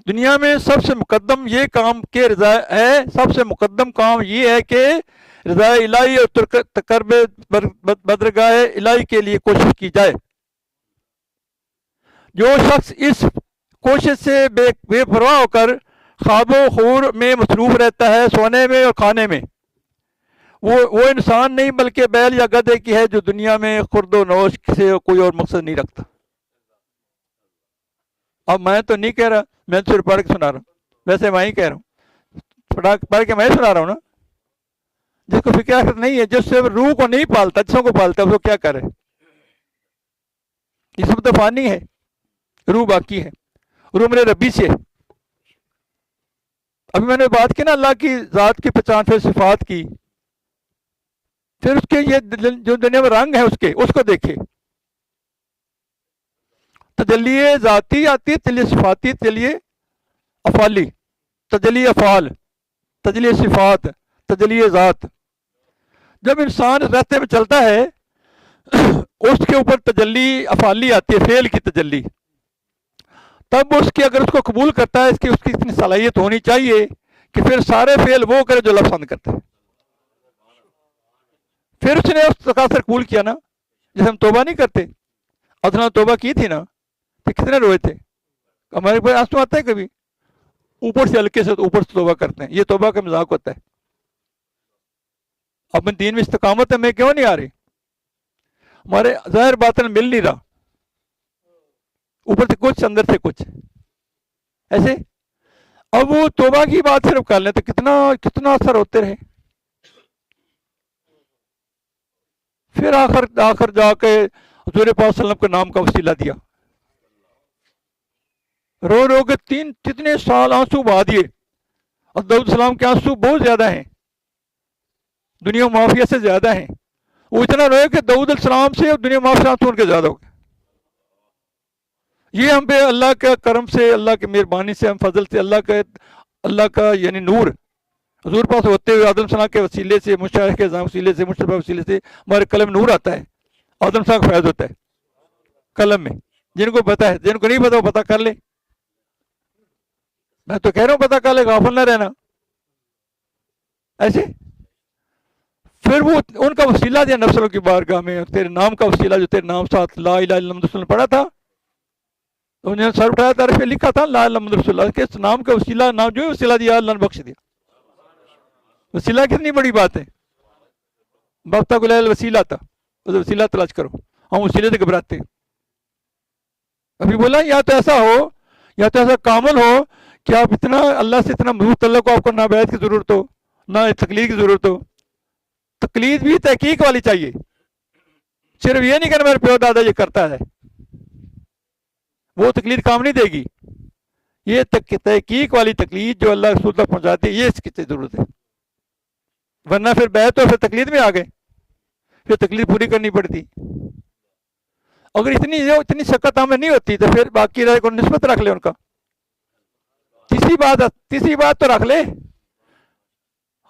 دنیا میں سب سے مقدم یہ کام کہ رضا ہے، سب سے مقدم کام یہ ہے کہ رضا الہی اور تقرب بدرگاہ الہی کے لیے کوشش کی جائے۔ جو شخص اس کوشش سے بے پرواہ ہو کر خواب و خور میں مصروف رہتا ہے، سونے میں اور کھانے میں، وہ انسان نہیں بلکہ بیل یا گدھے کی ہے جو دنیا میں خورد و نوش سے کوئی اور مقصد نہیں رکھتا۔ اب میں تو نہیں کہہ رہا، میں تو صرف پڑھ کے سنا رہا ہوں، ویسے میں ہی کہہ رہا ہوں، پڑھ کے میں سنا رہا ہوں نا۔ جس کو فکر آخرت نہیں ہے، جس سے روح کو نہیں پالتا، جسوں کو پالتا ہے، اس کو کیا کرے؟ جسم تو فانی ہے، روح باقی ہے، روح میرے ربی سے ہے۔ ابھی میں نے بات کی نا اللہ کی ذات کی پہچان، پھر صفات کی، پھر اس کے یہ جو دنیا میں رنگ ہے اس کو دیکھے۔ تجلی ذاتی آتی ہے، تجلی صفاتی، تجلی افعالی، تجلی افعال، تجلی صفات، تجلی ذات۔ جب انسان راستے میں چلتا ہے اس کے اوپر تجلی افعالی آتی ہے، فعل کی تجلی، تب اگر اس کو قبول کرتا ہے، اس کی اتنی صلاحیت ہونی چاہیے کہ پھر سارے فعل وہ کرے جو اللہ پسند کرتا ہے۔ پھر اس نے اس تقاضے قبول کیا نا، جیسے ہم توبہ نہیں کرتے، ادنا توبہ کی تھی نا تو کتنے روئے تھے؟ ہمارے پاس آنسو آتا ہے کبھی؟ اوپر سے ہلکے سے اوپر سے توبہ کرتے ہیں، یہ توبہ کا مذاق ہوتا ہے۔ اپنے دین میں استقامت ہے، میں کیوں نہیں آ رہی؟ ہمارے ظاہر باطن مل نہیں رہا، اوپر سے کچھ اندر سے کچھ ایسے۔ اب وہ توبہ کی بات صرف کر لیں تو کتنا اثر ہوتے رہے۔ پھر آخر جا کے حضور پاک صلی اللہ علیہ وسلم کے نام کا وسیلہ دیا، رو رو کے کتنے سال آنسو بہا دیے، اور داؤد السلام کے آنسو بہت زیادہ ہیں، دنیا معافیہ سے زیادہ ہیں۔ وہ اتنا روئے کہ داؤد السلام سے اور دنیا معافیہ آنسو ان کے زیادہ ہو گئے۔ یہ ہم پہ اللہ کے کرم سے، اللہ کی مہربانی سے، ہم فضل سے، اللہ کا یعنی نور حضور پاس ہوتے ہوئے آدم صلاح کے وسیلے سے، مشائخ کے وسیلے سے، مصطفیٰ وسیلے سے ہمارے قلم نور آتا ہے، آدم صلاح کا فیض ہوتا ہے قلم میں۔ جن کو پتا ہے، جن کو نہیں پتا وہ پتا کر لے، میں تو کہہ رہا ہوں پتا کر لے، غافل نہ رہنا ایسے۔ پھر وہ ان کا وسیلہ دیا نفسوں کی بارگاہ میں، تیرے نام کا وسیلہ، جو تیرے نام ساتھ لا الہ الا اللہ نے پڑھا تھا، انہوں نے سر اٹھایا طرف پہ لکھا تھا لا الہ الا اللہ رسول اللہ، کے نام کا وسیلہ، نام جو وسیلہ دیا اللہ نے بخش دیا۔ وسیلہ کتنی بڑی بات ہے، بابتا کو وسیلہ تھا، اس وسیلہ تلاش کرو، ہم وسیلے سے گھبراتے ہیں۔ ابھی بولا یا تو ایسا ہو، یا تو ایسا کامل ہو کہ آپ اتنا اللہ سے اتنا مضبوط تعلق ہو، آپ کو نہ بیعت کی ضرورت ہو، نہ تقلید کی ضرورت ہو۔ تقلید بھی تحقیق والی چاہیے، صرف یہ نہیں کہ میرے پیو دادا یہ کرتا ہے، وہ تقلید کام نہیں دے گی۔ یہ تحقیق والی تقلید جو اللہ رسول تک پہنچاتی ہے، یہ اس کی ضرورت ہے۔ ورنہ پھر بیعت تو پھر تقلید میں آ گئے، پھر تقلید پوری کرنی پڑتی۔ اگر اتنی شکت ہمیں نہیں ہوتی تو پھر باقی رائے کو نسبت رکھ لے ان کا۔ تیسری بات تو رکھ لے،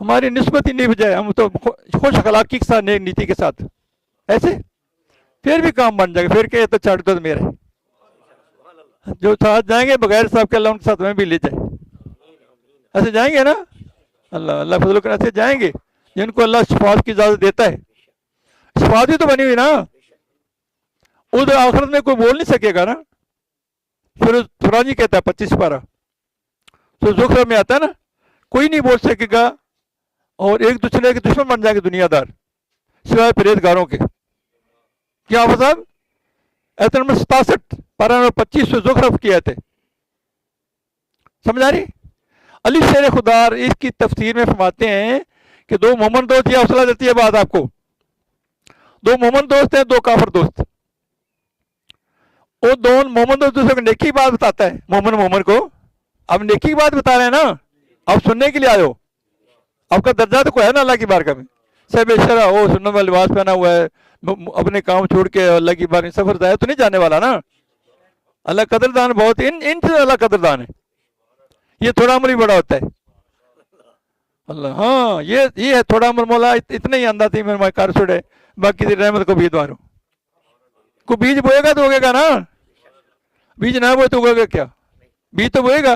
ہماری نسبت ہی نہیں بجائے، ہم تو خوش اخلاقی کے ساتھ، نیک نیتی کے ساتھ ایسے، پھر بھی کام بن جائے گا۔ پھر کہ تو چھڑ دو میرے، جو ساتھ جائیں گے بغیر صاحب کے اللہ ان کے ساتھ میں بھی لے جائے، ایسے جائیں گے نا، اللہ فضل کرنے سے جائیں گے جن کو اللہ شفاعت کی اجازت دیتا ہے۔ شفاعت ہی تو بنی ہوئی نا، ادھر آخرت میں کوئی بول نہیں سکے گا نا۔ پھر قرآن کہتا ہے 25 پارہ تو زخرف میں آتا ہے نا، کوئی نہیں بول سکے گا، اور ایک دوسرے کے دشمن بن جائیں گے دنیا دار، سوائے پرہیزگاروں کے۔ کیا آپ صاحب ایت نمبر 67 پارہ نمبر 25 زخرف کیا تھے، سمجھ آ رہی؟ علی شیر خدار اس کی تفسیر میں فرماتے ہیں کہ دو مومن دوست، یہ حوصلہ دیتی ہے بات آپ کو، دو مومن دوست ہیں، دو کافر دوست۔ وہ دونوں مومن دوست دوسرے کو نیکی بات بتاتا ہے، مومن کو اب نیکی بات بتا رہے ہیں نا، آپ سننے کے لیے آئے ہو، آپ کا درجہ تو کوئی ہے نا اللہ کی بارگاہ میں، صاحب شرع ہو، سننے والا لباس پہنا ہوا ہے، اپنے کام چھوڑ کے اللہ کی بارگاہ سفر ضائع تو نہیں جانے والا نا۔ اللہ قدردان بہت، ان سے اللہ قدردان ہے، یہ تھوڑا عمل ہی بڑا ہوتا ہے اللہ۔ ہاں یہ ہے تھوڑا عمل، مولا اتنا ہی اندازہ میں ہمارے کار چھوڑے، باقی دی رحمت کو بید مارو۔ کو بیج بوئے گا تو ہوگے گا نا، بیج نہ بوئے تو ہوگا کیا؟ بیج تو بوئے گا۔